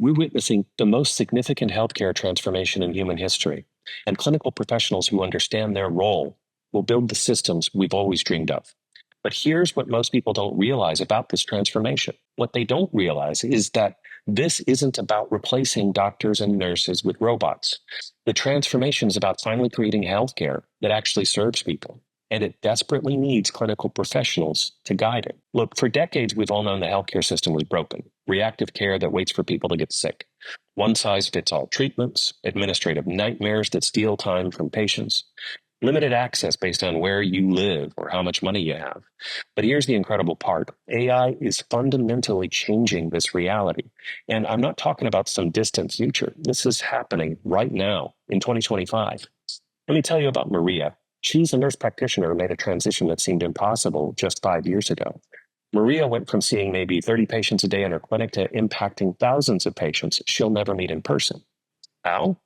We're witnessing the most significant healthcare transformation in human history, and clinical professionals who understand their role will build the systems we've always dreamed of. But here's what most people don't realize about this transformation. What they don't realize is that this isn't about replacing doctors and nurses with robots. The transformation is about finally creating healthcare that actually serves people, and it desperately needs clinical professionals to guide it. Look, for decades, we've all known the healthcare system was broken. Reactive care that waits for people to get sick. One-size-fits-all treatments, administrative nightmares that steal time from patients, limited access based on where you live or how much money you have. But here's the incredible part. AI is fundamentally changing this reality. And I'm not talking about some distant future. This is happening right now in 2025. Let me tell you about Maria. She's a nurse practitioner who made a transition that seemed impossible just 5 years ago. Maria went from seeing maybe 30 patients a day in her clinic to impacting thousands of patients she'll never meet in person. How?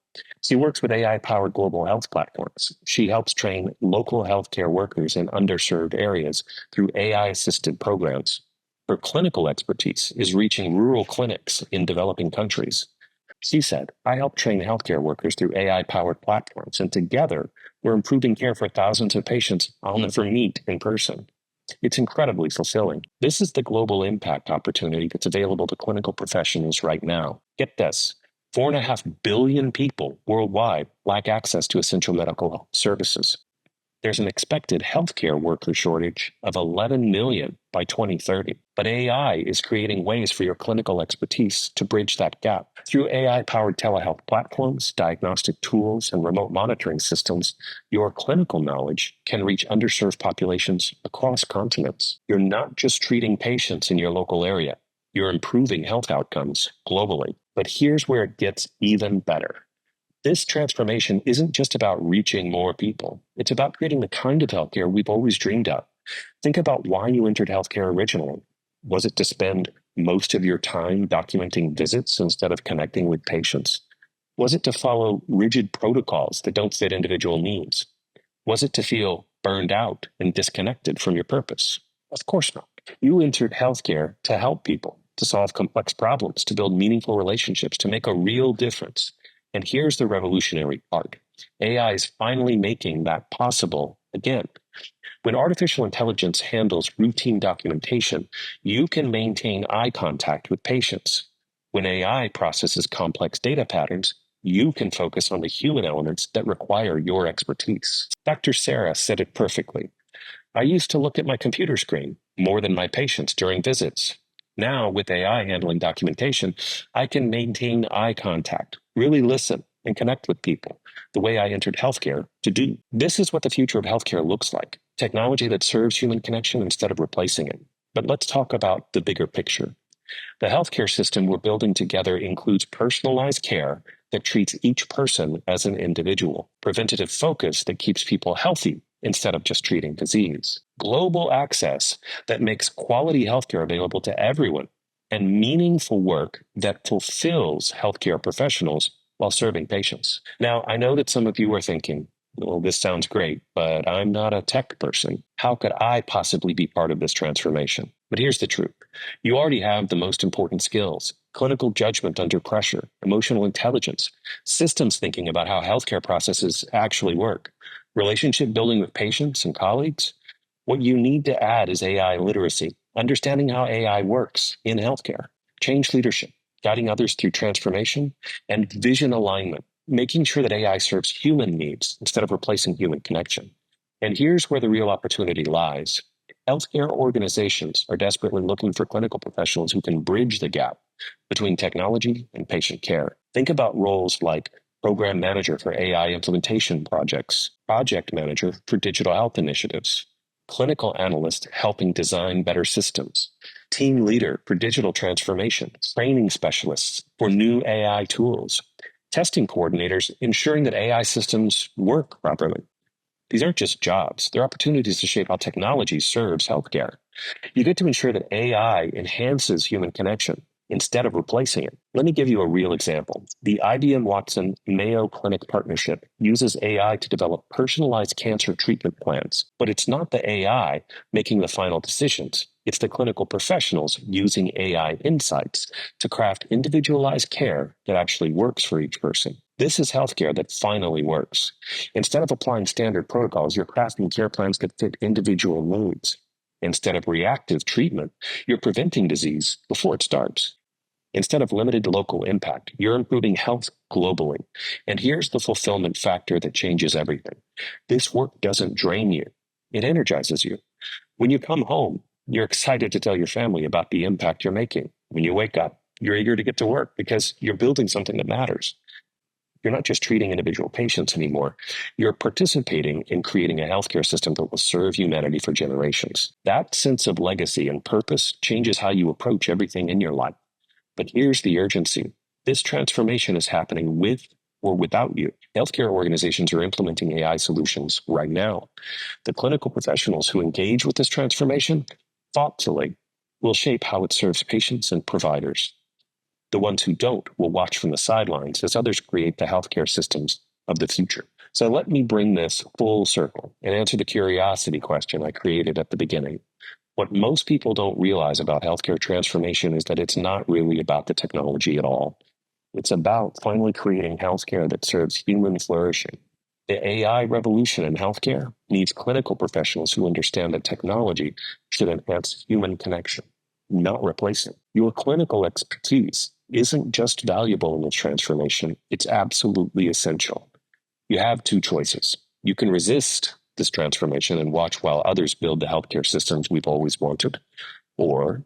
She works with AI-powered global health platforms. She helps train local healthcare workers in underserved areas through AI-assisted programs. Her clinical expertise is reaching rural clinics in developing countries. She said, I help train healthcare workers through AI-powered platforms, and together we're improving care for thousands of patients I'll never meet in person. It's incredibly fulfilling. This is the global impact opportunity that's available to clinical professionals right now. Get this. 4.5 billion people worldwide lack access to essential medical services. There's an expected healthcare worker shortage of 11 million by 2030. But AI is creating ways for your clinical expertise to bridge that gap. Through AI-powered telehealth platforms, diagnostic tools, and remote monitoring systems, your clinical knowledge can reach underserved populations across continents. You're not just treating patients in your local area. You're improving health outcomes globally. But here's where it gets even better. This transformation isn't just about reaching more people. It's about creating the kind of healthcare we've always dreamed of. Think about why you entered healthcare originally. Was it to spend most of your time documenting visits instead of connecting with patients? Was it to follow rigid protocols that don't fit individual needs? Was it to feel burned out and disconnected from your purpose? Of course not. You entered healthcare to help people, to solve complex problems, to build meaningful relationships, to make a real difference. And here's the revolutionary part. AI is finally making that possible again. When artificial intelligence handles routine documentation, you can maintain eye contact with patients. When AI processes complex data patterns, you can focus on the human elements that require your expertise. Dr. Sarah said it perfectly. I used to look at my computer screen more than my patients during visits. Now, with AI handling documentation, I can maintain eye contact, really listen, and connect with people the way I entered healthcare to do. This is what the future of healthcare looks like. Technology that serves human connection instead of replacing it. But let's talk about the bigger picture. The healthcare system we're building together includes personalized care that treats each person as an individual, preventative focus that keeps people healthy instead of just treating disease, global access that makes quality healthcare available to everyone, and meaningful work that fulfills healthcare professionals while serving patients. Now, I know that some of you are thinking, well, this sounds great, but I'm not a tech person. How could I possibly be part of this transformation? But here's the truth. You already have the most important skills: clinical judgment under pressure, emotional intelligence, systems thinking about how healthcare processes actually work, relationship building with patients and colleagues. What you need to add is AI literacy, understanding how AI works in healthcare, change leadership, guiding others through transformation, and vision alignment, making sure that AI serves human needs instead of replacing human connection. And here's where the real opportunity lies. Healthcare organizations are desperately looking for clinical professionals who can bridge the gap between technology and patient care. Think about roles like program manager for AI implementation projects, project manager for digital health initiatives, clinical analyst helping design better systems, team leader for digital transformation, training specialists for new AI tools, testing coordinators ensuring that AI systems work properly. These aren't just jobs. They're opportunities to shape how technology serves healthcare. You get to ensure that AI enhances human connection instead of replacing it. Let me give you a real example. The IBM Watson Mayo Clinic partnership uses AI to develop personalized cancer treatment plans, but it's not the AI making the final decisions. It's the clinical professionals using AI insights to craft individualized care that actually works for each person. This is healthcare that finally works. Instead of applying standard protocols, you're crafting care plans that fit individual needs. Instead of reactive treatment, you're preventing disease before it starts. Instead of limited local impact, you're improving health globally. And here's the fulfillment factor that changes everything. This work doesn't drain you, it energizes you. When you come home, you're excited to tell your family about the impact you're making. When you wake up, you're eager to get to work because you're building something that matters. You're not just treating individual patients anymore. You're participating in creating a healthcare system that will serve humanity for generations. That sense of legacy and purpose changes how you approach everything in your life. But here's the urgency. This transformation is happening with or without you. Healthcare organizations are implementing AI solutions right now. The clinical professionals who engage with this transformation thoughtfully will shape how it serves patients and providers. The ones who don't will watch from the sidelines as others create the healthcare systems of the future. So let me bring this full circle and answer the curiosity question I created at the beginning. What most people don't realize about healthcare transformation is that it's not really about the technology at all. It's about finally creating healthcare that serves human flourishing. The AI revolution in healthcare needs clinical professionals who understand that technology should enhance human connection, not replace it. Your clinical expertise isn't just valuable in this transformation, it's absolutely essential. You have two choices. You can resist this transformation and watch while others build the healthcare systems we've always wanted, or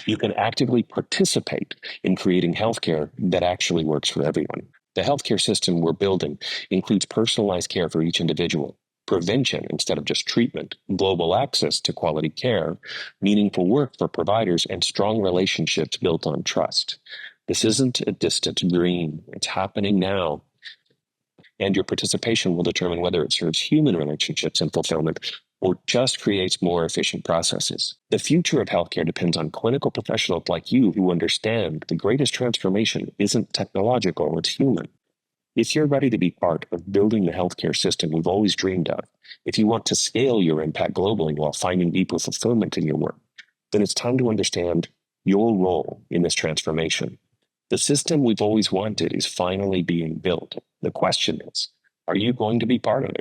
you can actively participate in creating healthcare that actually works for everyone. The healthcare system we're building includes personalized care for each individual, prevention instead of just treatment, global access to quality care, meaningful work for providers, and strong relationships built on trust. This isn't a distant dream. It's happening now. And your participation will determine whether it serves human relationships and fulfillment or just creates more efficient processes. The future of healthcare depends on clinical professionals like you who understand the greatest transformation isn't technological, it's human. If you're ready to be part of building the healthcare system we've always dreamed of, if you want to scale your impact globally while finding deeper fulfillment in your work, then it's time to understand your role in this transformation. The system we've always wanted is finally being built. The question is, are you going to be part of it?